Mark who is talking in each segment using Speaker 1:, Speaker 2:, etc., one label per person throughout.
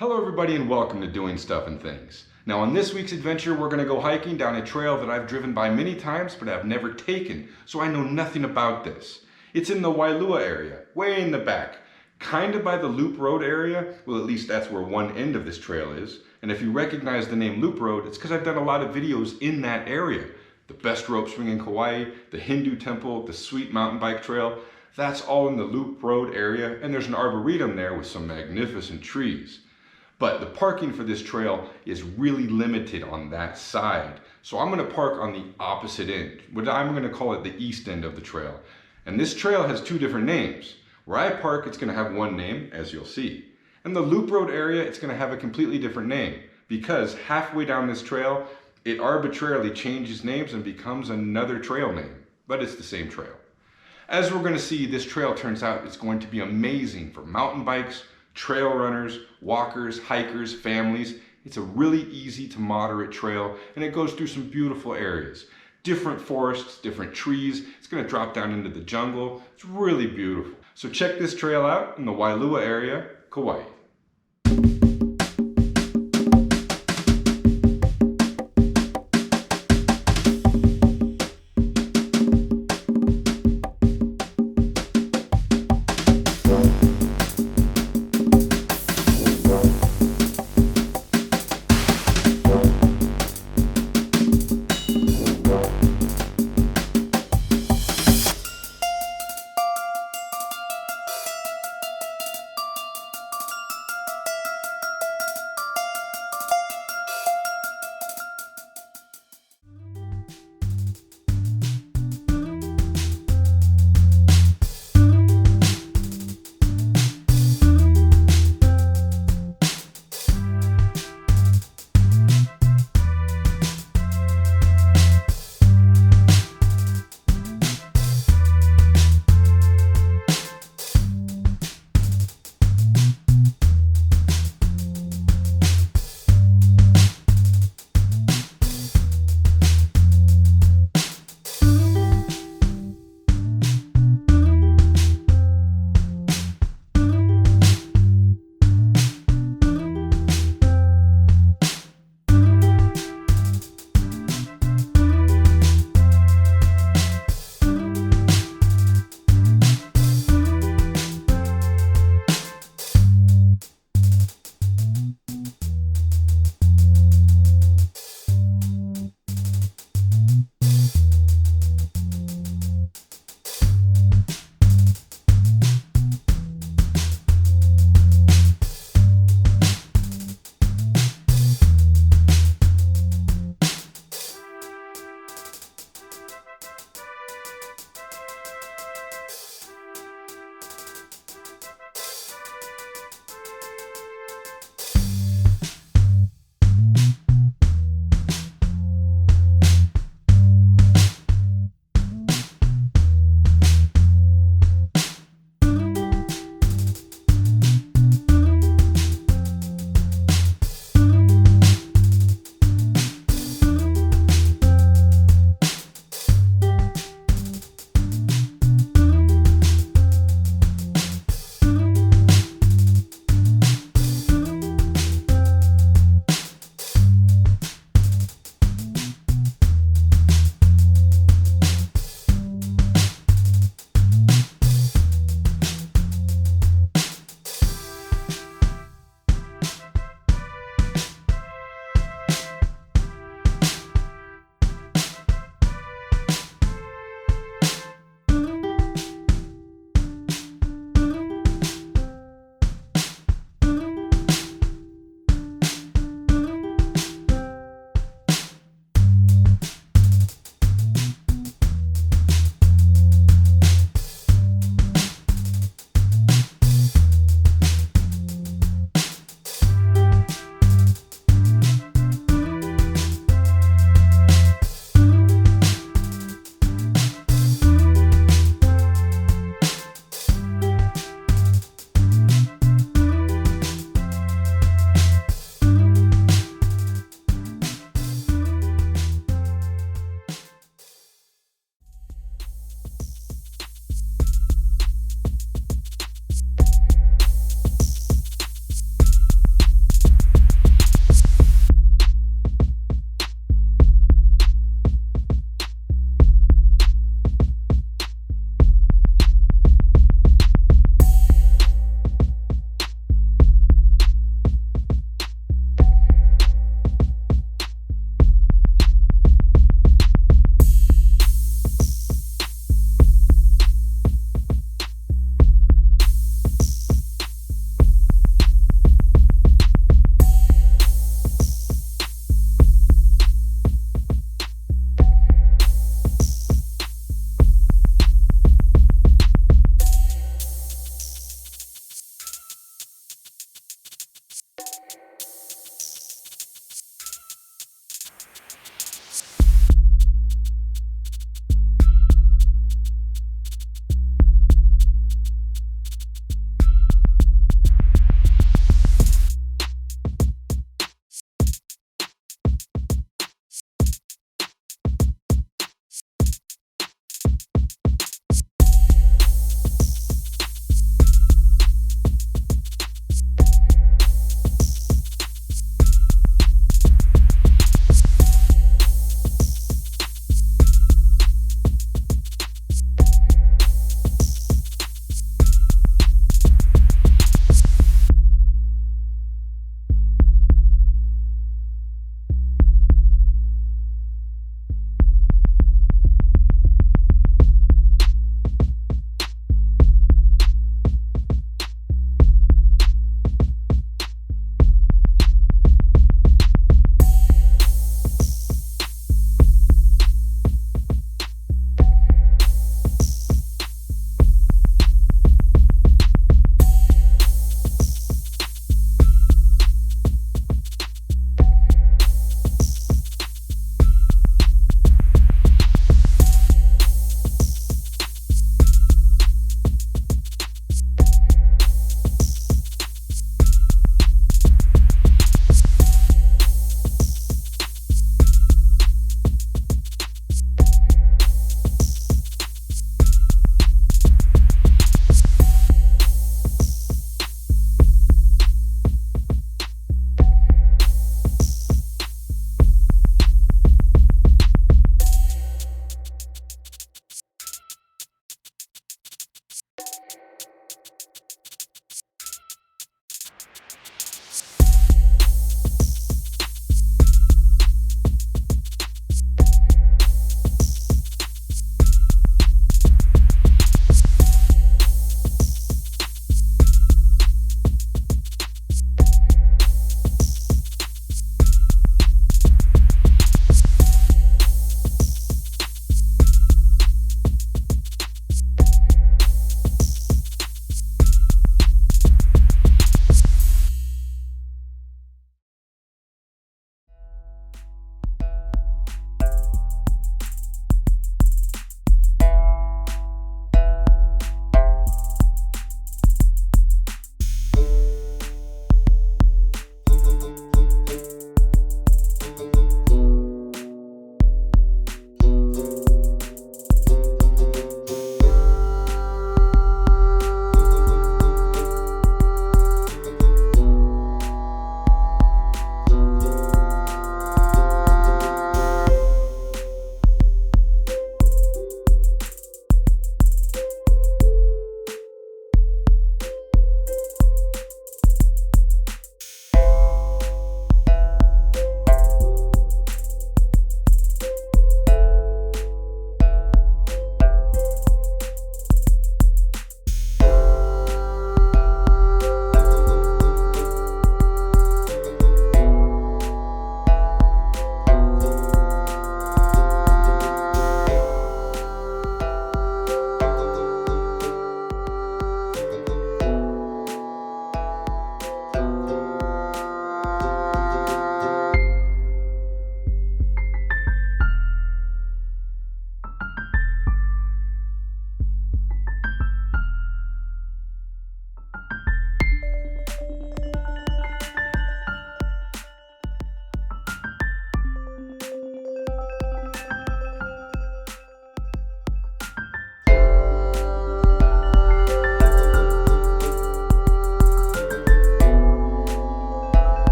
Speaker 1: Hello everybody and welcome to Doing Stuff and Things. Now on this week's adventure we're going to go hiking down a trail that I've driven by many times but I've never taken, so I know nothing about this. It's in the Wailua area, way in the back, kind of by the Loop Road area. Well, at least that's where one end of this trail is. And if you recognize the name Loop Road, it's because I've done a lot of videos in that area. The best rope swing in Kauai, the Hindu temple, the sweet mountain bike trail, that's all in the Loop Road area, and there's an arboretum there with some magnificent trees. But the parking for this trail is really limited on that side. So I'm gonna park on the opposite end. I'm gonna call it the east end of the trail. And this trail has two different names. Where I park, it's gonna have one name, as you'll see. In the Loop Road area, it's gonna have a completely different name because halfway down this trail, it arbitrarily changes names and becomes another trail name, but it's the same trail. As we're gonna see, this trail turns out it's going to be amazing for mountain bikes, trail runners, walkers, hikers, families. It's a really easy to moderate trail and it goes through some beautiful areas. Different forests, different trees. It's going to drop down into the jungle. It's really beautiful. So check this trail out in the Wailua area, Kauai.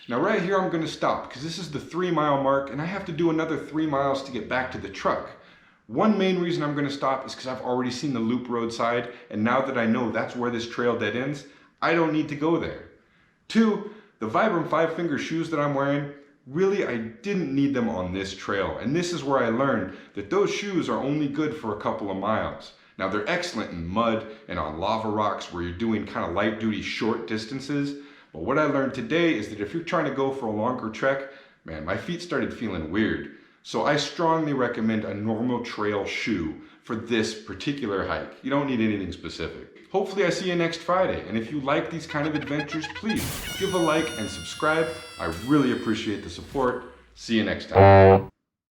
Speaker 1: Now right here I'm going to stop because this is the 3-mile mark and I have to do another 3 miles to get back to the truck. One main reason I'm going to stop is because I've already seen the loop roadside, and now that I know that's where this trail dead ends, I don't need to go there. 2, the Vibram 5-finger shoes that I'm wearing, really I didn't need them on this trail, and this is where I learned that those shoes are only good for a couple of miles. Now they're excellent in mud and on lava rocks where you're doing kind of light duty short distances, but what I learned today is that if you're trying to go for a longer trek, man, my feet started feeling weird. So I strongly recommend a normal trail shoe for this particular hike. You don't need anything specific. Hopefully I see you next Friday, and if you like these kind of adventures, please give a like and subscribe. I really appreciate the support. See you next time.